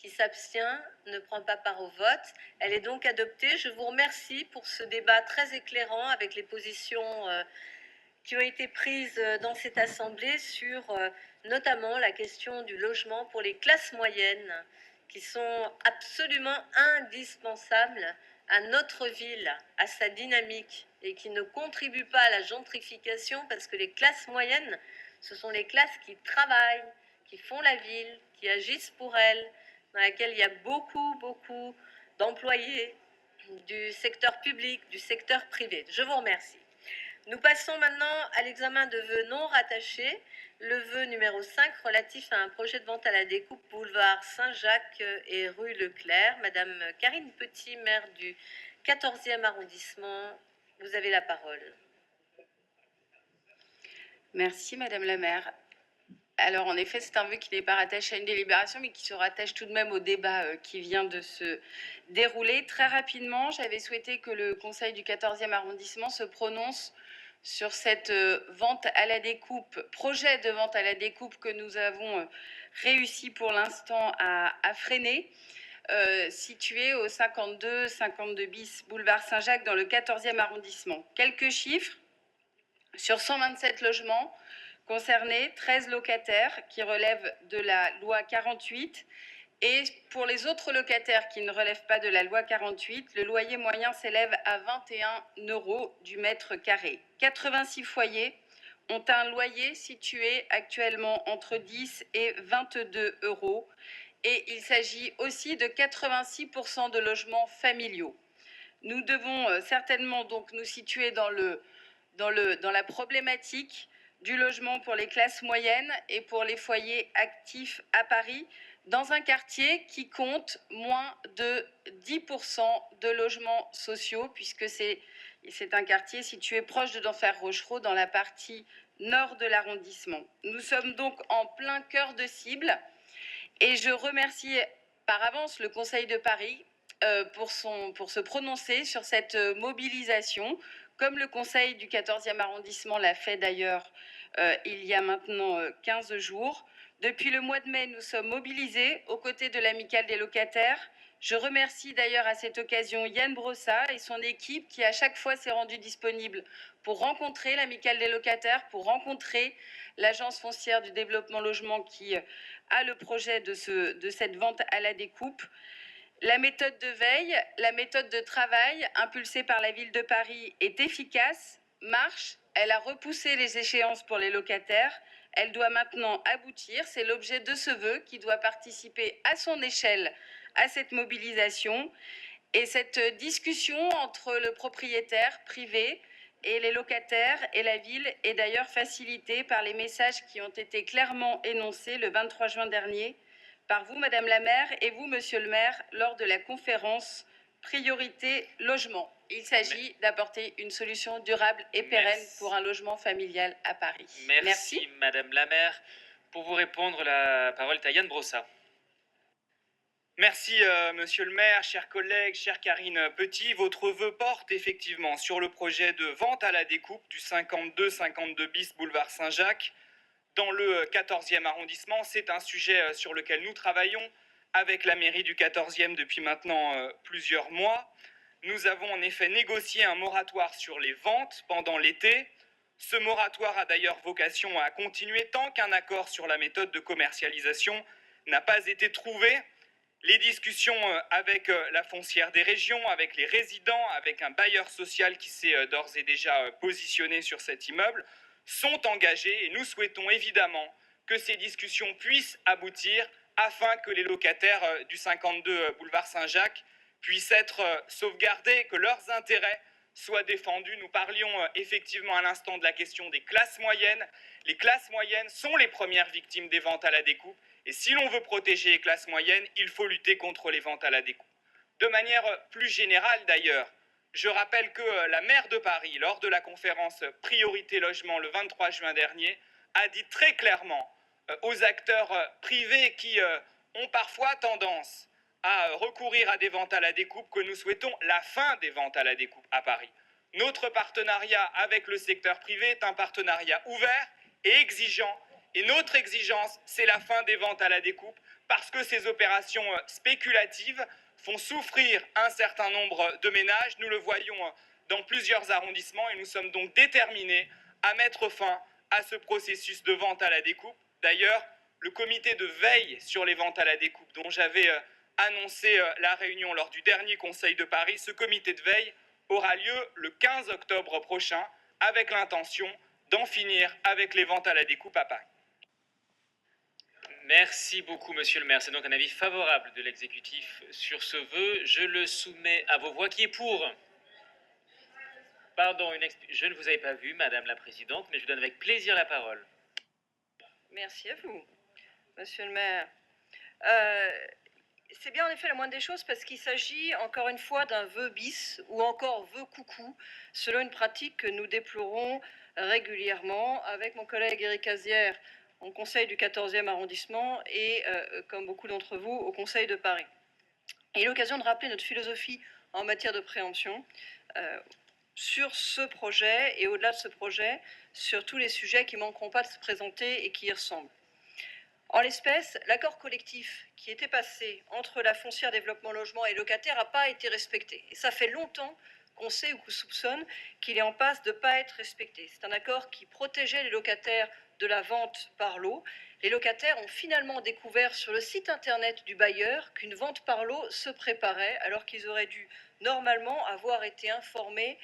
Qui s'abstient ne prend pas part au vote. Elle est donc adoptée. Je vous remercie pour ce débat très éclairant avec les positions qui ont été prises dans cette assemblée sur notamment la question du logement pour les classes moyennes qui sont absolument indispensables à notre ville, à sa dynamique et qui ne contribuent pas à la gentrification parce que les classes moyennes, ce sont les classes qui travaillent, qui font la ville, qui agissent pour elle, dans laquelle il y a beaucoup d'employés du secteur public, du secteur privé. Je vous remercie. Nous passons maintenant à l'examen de vœux non rattachés. Le vœu numéro 5 relatif à un projet de vente à la découpe boulevard Saint-Jacques et rue Leclerc. Madame Karine Petit, maire du 14e arrondissement, vous avez la parole. Merci Madame la maire. Alors en effet, c'est un vœu qui n'est pas rattaché à une délibération, mais qui se rattache tout de même au débat qui vient de se dérouler. Très rapidement, j'avais souhaité que le Conseil du 14e arrondissement se prononce sur cette vente à la découpe, projet de vente à la découpe que nous avons réussi pour l'instant à freiner, situé au 52 bis boulevard Saint-Jacques dans le 14e arrondissement. Quelques chiffres. Sur 127 logements concernés, 13 locataires qui relèvent de la loi 48. Et pour les autres locataires qui ne relèvent pas de la loi 48, le loyer moyen s'élève à 21 € du mètre carré. 86 foyers ont un loyer situé actuellement entre 10 et 22 €. Et il s'agit aussi de 86% de logements familiaux. Nous devons certainement donc nous situer dans la problématique du logement pour les classes moyennes et pour les foyers actifs à Paris, dans un quartier qui compte moins de 10% de logements sociaux, puisque c'est un quartier situé proche de d'Enfer-Rochereau, dans la partie nord de l'arrondissement. Nous sommes donc en plein cœur de cible, et je remercie par avance le Conseil de Paris pour se prononcer sur cette mobilisation, comme le Conseil du 14e arrondissement l'a fait d'ailleurs il y a maintenant 15 jours. Depuis le mois de mai, nous sommes mobilisés aux côtés de l'Amicale des locataires. Je remercie d'ailleurs à cette occasion Yann Brossat et son équipe qui à chaque fois s'est rendue disponible pour rencontrer l'Amicale des locataires, pour rencontrer l'Agence foncière du développement logement qui a le projet de cette vente à la découpe. La méthode de veille, la méthode de travail impulsée par la ville de Paris est efficace, marche, elle a repoussé les échéances pour les locataires, elle doit maintenant aboutir, c'est l'objet de ce vœu qui doit participer à son échelle à cette mobilisation. Et cette discussion entre le propriétaire privé et les locataires et la ville est d'ailleurs facilitée par les messages qui ont été clairement énoncés le 23 juin dernier par vous, Madame la maire, et vous, Monsieur le maire, lors de la conférence Priorité Logement. Il s'agit d'apporter une solution durable et pérenne pour un logement familial à Paris. Merci, Madame la maire. Pour vous répondre, la parole est à Yann Brossat. Merci, Monsieur le maire, chers collègues, chère Karine Petit. Votre vœu porte effectivement sur le projet de vente à la découpe du 52 bis boulevard Saint-Jacques dans le 14e arrondissement. C'est un sujet sur lequel nous travaillons avec la mairie du 14e depuis maintenant plusieurs mois. Nous avons en effet négocié un moratoire sur les ventes pendant l'été. Ce moratoire a d'ailleurs vocation à continuer tant qu'un accord sur la méthode de commercialisation n'a pas été trouvé. Les discussions avec la foncière des régions, avec les résidents, avec un bailleur social qui s'est d'ores et déjà positionné sur cet immeuble, sont engagées et nous souhaitons évidemment que ces discussions puissent aboutir afin que les locataires du 52 boulevard Saint-Jacques puissent être sauvegardés, que leurs intérêts soient défendus. Nous parlions effectivement à l'instant de la question des classes moyennes. Les classes moyennes sont les premières victimes des ventes à la découpe. Et si l'on veut protéger les classes moyennes, il faut lutter contre les ventes à la découpe. De manière plus générale d'ailleurs, je rappelle que la maire de Paris, lors de la conférence Priorité Logement le 23 juin dernier, a dit très clairement aux acteurs privés qui ont parfois tendance à recourir à des ventes à la découpe que nous souhaitons la fin des ventes à la découpe à Paris. Notre partenariat avec le secteur privé est un partenariat ouvert et exigeant. Et notre exigence, c'est la fin des ventes à la découpe parce que ces opérations spéculatives font souffrir un certain nombre de ménages. Nous le voyons dans plusieurs arrondissements et nous sommes donc déterminés à mettre fin à ce processus de vente à la découpe. D'ailleurs, le comité de veille sur les ventes à la découpe dont j'avais annoncé la réunion lors du dernier Conseil de Paris, ce comité de veille aura lieu le 15 octobre prochain avec l'intention d'en finir avec les ventes à la découpe à Paris. Merci beaucoup, monsieur le maire. C'est donc un avis favorable de l'exécutif sur ce vœu. Je le soumets à vos voix. Qui est pour? Pardon, je ne vous avais pas vu, madame la présidente, mais je vous donne avec plaisir la parole. Merci à vous, monsieur le maire. C'est bien en effet la moindre des choses parce qu'il s'agit encore une fois d'un vœu bis ou encore vœu coucou, selon une pratique que nous déplorons régulièrement avec mon collègue Éric Azière au Conseil du 14e arrondissement et, comme beaucoup d'entre vous, au Conseil de Paris. Il est l'occasion de rappeler notre philosophie en matière de préemption sur ce projet et au-delà de ce projet, sur tous les sujets qui ne manqueront pas de se présenter et qui y ressemblent. En l'espèce, l'accord collectif qui était passé entre la foncière développement logement et les locataires n'a pas été respecté. Et ça fait longtemps qu'on sait ou qu'on soupçonne qu'il est en passe de ne pas être respecté. C'est un accord qui protégeait les locataires de la vente par lot. Les locataires ont finalement découvert sur le site internet du bailleur qu'une vente par lot se préparait, alors qu'ils auraient dû normalement avoir été informés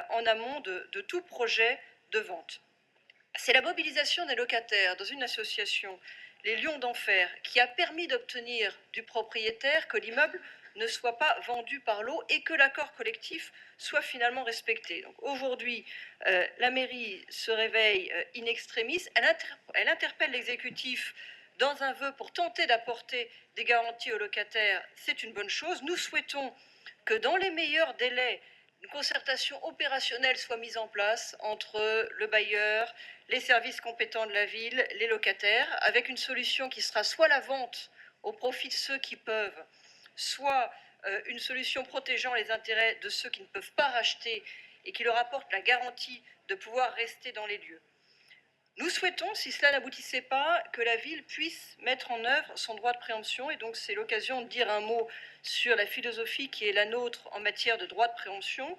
en amont de tout projet de vente. C'est la mobilisation des locataires dans une association, les Lions d'Enfer, qui a permis d'obtenir du propriétaire que l'immeuble ne soit pas vendu par lot et que l'accord collectif soit finalement respecté. Donc aujourd'hui, la mairie se réveille in extremis, elle interpelle l'exécutif dans un vœu pour tenter d'apporter des garanties aux locataires. C'est une bonne chose. Nous souhaitons que dans les meilleurs délais, une concertation opérationnelle soit mise en place entre le bailleur, les services compétents de la ville, les locataires, avec une solution qui sera soit la vente au profit de ceux qui peuvent, soit une solution protégeant les intérêts de ceux qui ne peuvent pas racheter et qui leur apporte la garantie de pouvoir rester dans les lieux. Nous souhaitons, si cela n'aboutissait pas, que la ville puisse mettre en œuvre son droit de préemption, et donc c'est l'occasion de dire un mot sur la philosophie qui est la nôtre en matière de droit de préemption.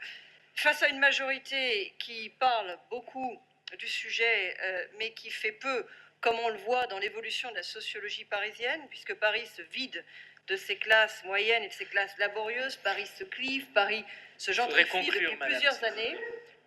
Face à une majorité qui parle beaucoup du sujet, mais qui fait peu, comme on le voit dans l'évolution de la sociologie parisienne, puisque Paris se vide de ses classes moyennes et de ses classes laborieuses, Paris se clive, Paris se gentrifie depuis plusieurs années.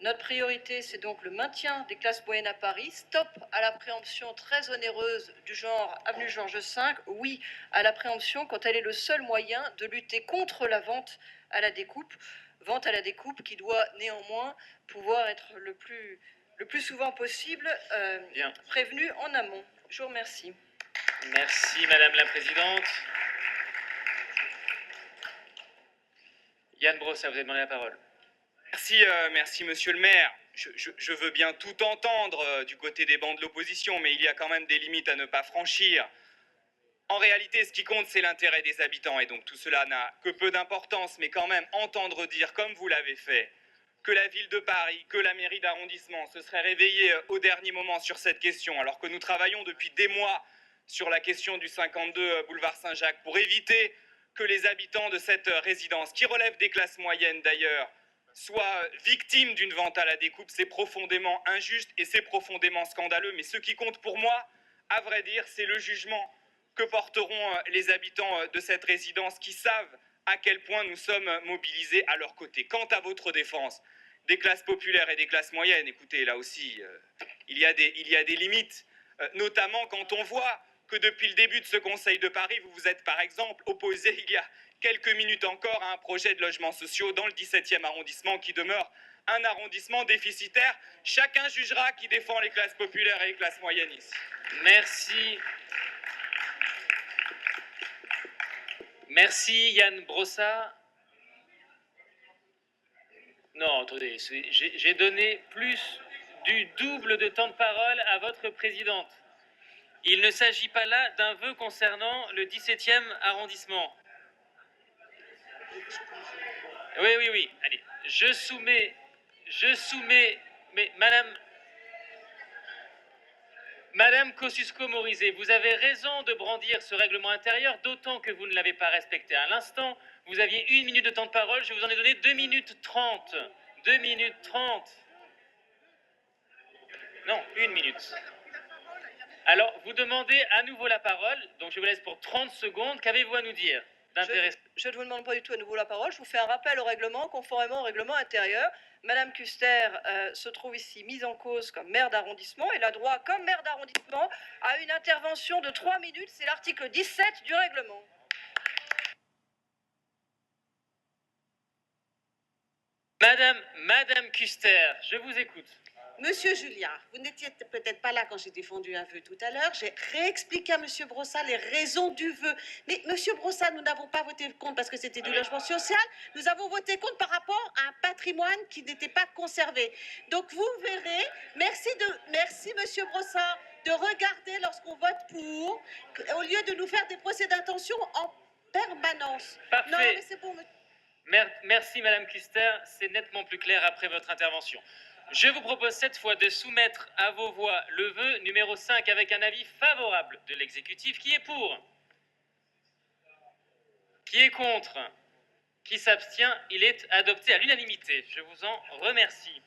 Notre priorité, c'est donc le maintien des classes moyennes à Paris. Stop à la préemption très onéreuse du genre avenue Georges V. Oui à la préemption quand elle est le seul moyen de lutter contre la vente à la découpe. Vente à la découpe qui doit néanmoins pouvoir être le plus souvent possible prévenue en amont. Je vous remercie. Merci, madame la présidente. Yann Brossa, vous avez demandé la parole. Merci monsieur le maire. Je veux bien tout entendre du côté des bancs de l'opposition, mais il y a quand même des limites à ne pas franchir. En réalité, ce qui compte, c'est l'intérêt des habitants, et donc tout cela n'a que peu d'importance, mais quand même entendre dire, comme vous l'avez fait, que la ville de Paris, que la mairie d'arrondissement se serait réveillée au dernier moment sur cette question, alors que nous travaillons depuis des mois sur la question du 52 boulevard Saint-Jacques pour éviter que les habitants de cette résidence, qui relèvent des classes moyennes d'ailleurs, soient victimes d'une vente à la découpe. C'est profondément injuste et c'est profondément scandaleux. Mais ce qui compte pour moi, à vrai dire, c'est le jugement que porteront les habitants de cette résidence qui savent à quel point nous sommes mobilisés à leur côté. Quant à votre défense des classes populaires et des classes moyennes, écoutez, là aussi, il y a des limites, notamment quand on voit que depuis le début de ce Conseil de Paris, vous vous êtes par exemple opposé il y a quelques minutes encore à un projet de logements sociaux dans le 17e arrondissement qui demeure un arrondissement déficitaire. Chacun jugera qui défend les classes populaires et les classes moyennes ici. Merci. Merci Yann Brossa. Non, attendez, j'ai donné plus du double de temps de parole à votre présidente. Il ne s'agit pas là d'un vœu concernant le 17e arrondissement. Oui. Allez, je soumets, mais madame... Madame Kosciusko-Morizet, vous avez raison de brandir ce règlement intérieur, d'autant que vous ne l'avez pas respecté à l'instant. Vous aviez 1 minute de temps de parole, je vous en ai donné 2 minutes 30. 2 minutes 30. Non, 1 minute. Alors, vous demandez à nouveau la parole, donc je vous laisse pour 30 secondes. Qu'avez-vous à nous dire d'intéressant? Je ne vous demande pas du tout à nouveau la parole. Je vous fais un rappel au règlement, conformément au règlement intérieur. Madame Kuster se trouve ici mise en cause comme maire d'arrondissement. Elle a droit, comme maire d'arrondissement, à une intervention de 3 minutes. C'est l'article 17 du règlement. Madame Kuster, je vous écoute. Monsieur Julliard, vous n'étiez peut-être pas là quand j'ai défendu un vœu tout à l'heure. J'ai réexpliqué à Monsieur Brossat les raisons du vœu. Mais Monsieur Brossat, nous n'avons pas voté contre parce que c'était du logement social. Nous avons voté contre par rapport à un patrimoine qui n'était pas conservé. Donc vous verrez, merci Monsieur Brossat de regarder lorsqu'on vote pour, au lieu de nous faire des procès d'intention en permanence. Parfait. Non, mais c'est bon. Merci Madame Kuster, c'est nettement plus clair après votre intervention. Je vous propose cette fois de soumettre à vos voix le vœu numéro 5 avec un avis favorable de l'exécutif. Qui est pour? Qui est contre? Qui s'abstient? Il est adopté à l'unanimité. Je vous en remercie.